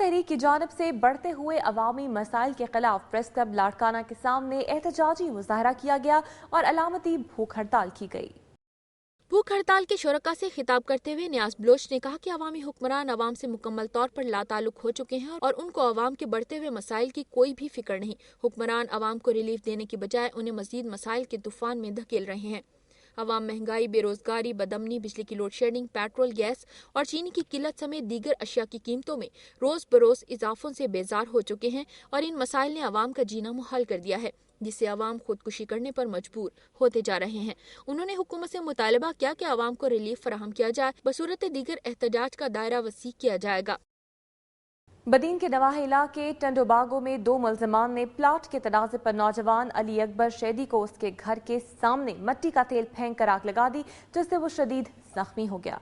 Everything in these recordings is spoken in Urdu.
تحریک کی جانب سے بڑھتے ہوئے عوامی مسائل کے خلاف پریس کلب لاڑکانہ کے سامنے احتجاجی مظاہرہ کیا گیا اور علامتی بھوک ہڑتال کی گئی۔ بھوک ہڑتال کے شرکاء سے خطاب کرتے ہوئے نیاز بلوچ نے کہا کہ عوامی حکمران عوام سے مکمل طور پر لا تعلق ہو چکے ہیں اور ان کو عوام کے بڑھتے ہوئے مسائل کی کوئی بھی فکر نہیں۔ حکمران عوام کو ریلیف دینے کی بجائے انہیں مزید مسائل کے طوفان میں دھکیل رہے ہیں۔ عوام مہنگائی، بے روزگاری، بدامنی، بجلی کی لوڈ شیڈنگ، پیٹرول، گیس اور چینی کی قلت سمیت دیگر اشیاء کی قیمتوں میں روز بروز اضافوں سے بیزار ہو چکے ہیں اور ان مسائل نے عوام کا جینا محال کر دیا ہے، جس سے عوام خودکشی کرنے پر مجبور ہوتے جا رہے ہیں۔ انہوں نے حکومت سے مطالبہ کیا کہ عوام کو ریلیف فراہم کیا جائے، بصورت دیگر احتجاج کا دائرہ وسیع کیا جائے گا۔ بدین کے نواح علاقے ٹنڈو باغوں میں 2 ملزمان نے پلاٹ کے تنازع پر نوجوان علی اکبر شیدی کو اس کے گھر کے سامنے مٹی کا تیل پھینک کر آگ لگا دی، جس سے وہ شدید زخمی ہو گیا۔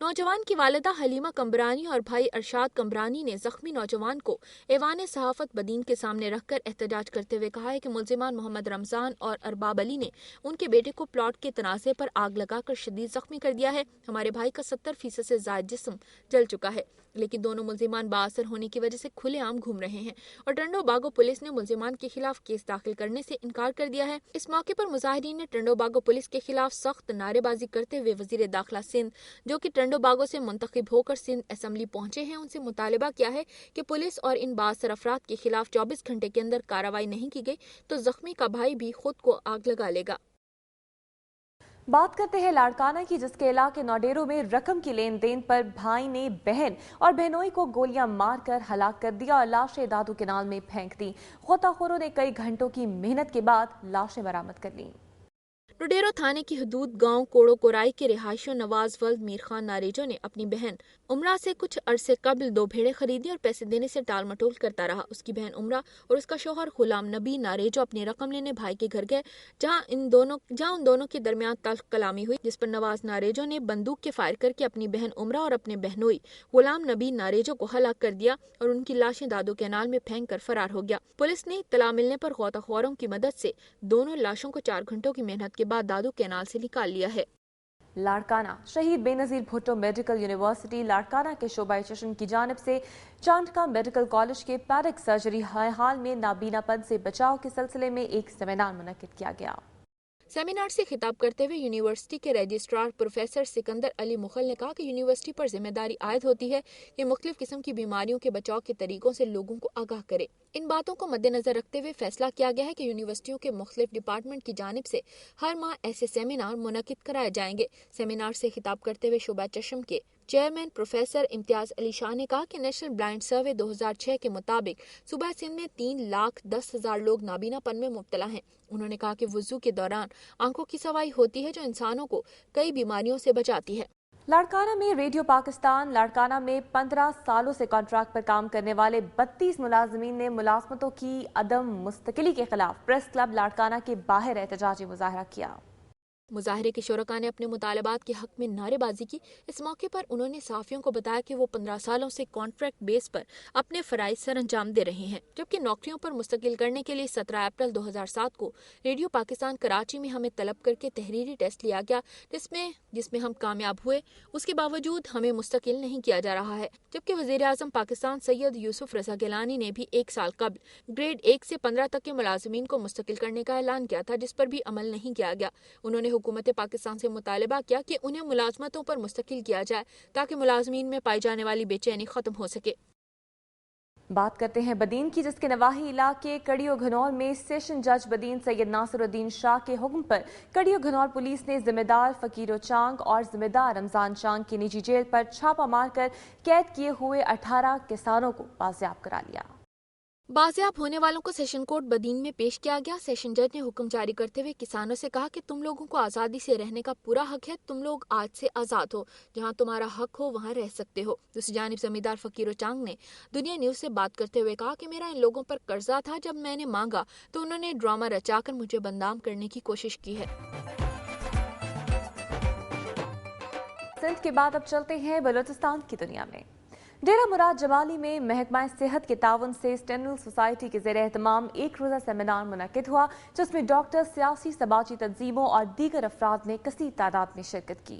نوجوان کی والدہ حلیمہ کمبرانی اور بھائی ارشاد کمبرانی نے زخمی نوجوان کو ایوان صحافت بدین کے سامنے رکھ کر احتجاج کرتے ہوئے کہا ہے کہ ملزمان محمد رمضان اور ارباب علی نے ان کے بیٹے کو پلاٹ کے تنازع پر آگ لگا کر شدید زخمی کر دیا ہے۔ ہمارے بھائی کا 70% سے زائد جسم جل چکا ہے، لیکن دونوں ملزمان بااثر ہونے کی وجہ سے کھلے عام گھوم رہے ہیں اور ٹنڈو باغو پولیس نے ملزمان کے خلاف کیس داخل کرنے سے انکار کر دیا ہے۔ اس موقع پر مظاہرین نے ٹنڈو باغو پولیس کے خلاف سخت نعرے بازی کرتے ہوئے وزیر داخلہ سندھ، جو کہ ٹنڈو باغو سے منتخب ہو کر سندھ اسمبلی پہنچے ہیں، ان سے مطالبہ کیا ہے کہ پولیس اور ان بااثر افراد کے خلاف 24 گھنٹے کے اندر کارروائی نہیں کی گئی تو زخمی کا بھائی بھی خود کو آگ لگا لے گا۔ بات کرتے ہیں لاڑکانہ کی، جس کے علاقے نوڈیرو میں رقم کی لین دین پر بھائی نے بہن اور بہنوئی کو گولیاں مار کر ہلاک کر دیا اور لاشیں دادو کینال میں پھینک دی۔ غوطہ خوروں نے کئی گھنٹوں کی محنت کے بعد لاشیں برآمد کر لیں۔ نوڈیرو تھانے کی حدود گاؤں کوڑو کورائی کے رہائشیوں نواز ولد میر خان ناریجو نے اپنی بہن عمرہ سے کچھ عرصے قبل 2 بھیڑیں خریدی اور پیسے دینے سے ٹال مٹول کرتا رہا۔ اس کی بہن عمرہ اور اس کا شوہر غلام نبی ناریجو اپنی رقم لینے بھائی کے گھر گئے، جہاں ان دونوں کے درمیان تلخ کلامی ہوئی، جس پر نواز ناریجو نے بندوق کے فائر کر کے اپنی بہن عمرہ اور اپنے بہنوئی غلام نبی ناریجو کو ہلاک کر دیا اور ان کی لاشیں دادو کینال میں پھینک کر فرار ہو گیا۔ پولیس نے اطلاع ملنے پر غوطہ خوروں کی مدد سے دونوں لاشوں کو 4 گھنٹوں کی محنت کے بعد دادو کینال سے نکال لیا ہے۔ لاڑکانہ شہید بے نظیر بھٹو میڈیکل یونیورسٹی لاڑکانہ کے شعبہ چشم کی جانب سے چانڈکا میڈیکل کالج کے پیرک سرجری حال میں نابینا پن سے بچاؤ کے سلسلے میں ایک سیمینار منعقد کیا گیا۔ سیمینار سے خطاب کرتے ہوئے یونیورسٹی کے رجسٹرار پروفیسر سکندر علی مغل نے کہا کہ یونیورسٹی پر ذمہ داری عائد ہوتی ہے کہ مختلف قسم کی بیماریوں کے بچاؤ کے طریقوں سے لوگوں کو آگاہ کرے۔ ان باتوں کو مد نظر رکھتے ہوئے فیصلہ کیا گیا ہے کہ یونیورسٹیوں کے مختلف ڈپارٹمنٹ کی جانب سے ہر ماہ ایسے سیمینار منعقد کرائے جائیں گے۔ سیمینار سے خطاب کرتے ہوئے شعبہ چشم کے چیئرمین پروفیسر امتیاز علی شاہ نے کہا کہ نیشنل بلائنڈ سروے 2006 کے مطابق صوبہ سندھ میں 3,10,000 لوگ نابینا پن میں مبتلا ہیں۔ انہوں نے کہا کہ وضو کے دوران آنکھوں کی صفائی ہوتی ہے جو انسانوں کو کئی بیماریوں سے بچاتی ہے۔ لاڑکانہ میں ریڈیو پاکستان لاڑکانہ میں 15 سالوں سے کانٹریکٹ پر کام کرنے والے 32 ملازمین نے ملازمتوں کی عدم مستقلی کے خلاف پریس کلب لاڑکانہ کے باہر احتجاجی مظاہرہ کیا۔ مظاہرے کے شرکاء نے اپنے مطالبات کے حق میں نعرے بازی کی۔ اس موقع پر انہوں نے صحافیوں کو بتایا کہ وہ 15 سالوں سے کانٹریکٹ بیس پر اپنے فرائض سر انجام دے رہے ہیں، جبکہ نوکریوں پر مستقل کرنے کے لیے 17 اپریل 2007 کو ریڈیو پاکستان کراچی میں ہمیں طلب کر کے تحریری ٹیسٹ لیا گیا، جس میں ہم کامیاب ہوئے۔ اس کے باوجود ہمیں مستقل نہیں کیا جا رہا ہے، جبکہ وزیر اعظم پاکستان سید یوسف رضا گیلانی نے بھی 1 سال قبل گریڈ 1 سے 15 تک کے ملازمین کو مستقل کرنے کا اعلان کیا تھا، جس پر بھی عمل نہیں کیا گیا۔ انہوں نے حکومت پاکستان سے مطالبہ کیا کہ انہیں ملازمتوں پر مستقل کیا جائے تاکہ ملازمین میں پائی جانے والی بے چینی ختم ہو سکے۔ بات کرتے ہیں بدین کی، جس کے نواحی علاقے کڑیو گھنور میں سیشن جج بدین سید ناصر الدین شاہ کے حکم پر کڑیو گھنور پولیس نے ذمہ دار فقیرو چانگ اور ذمہ دار رمضان چانگ کی نجی جیل پر چھاپہ مار کر قید کیے ہوئے 18 کسانوں کو بازیاب کرا لیا۔ بازیاب ہونے والوں کو سیشن کورٹ بدین میں پیش کیا گیا۔ سیشن جج نے حکم جاری کرتے ہوئے کسانوں سے کہا کہ تم لوگوں کو آزادی سے رہنے کا پورا حق ہے، تم لوگ آج سے آزاد ہو، جہاں تمہارا حق ہو وہاں رہ سکتے ہو۔ دوسری جانب زمیندار فقیرو چانگ نے دنیا نیوز سے بات کرتے ہوئے کہا کہ میرا ان لوگوں پر قرضہ تھا، جب میں نے مانگا تو انہوں نے ڈرامہ رچا کر مجھے بدنام کرنے کی کوشش کی ہے۔ سندھ کے بعد اب چلتے ہیں بلوچستان کی دنیا میں۔ ڈیرہ مراد جمالی میں محکمہ صحت کے تعاون سے اسٹینل سوسائٹی کے زیر اہتمام ایک روزہ سیمینار منعقد ہوا، جس میں ڈاکٹر، سیاسی سماجی تنظیموں اور دیگر افراد نے کثیر تعداد میں شرکت کی۔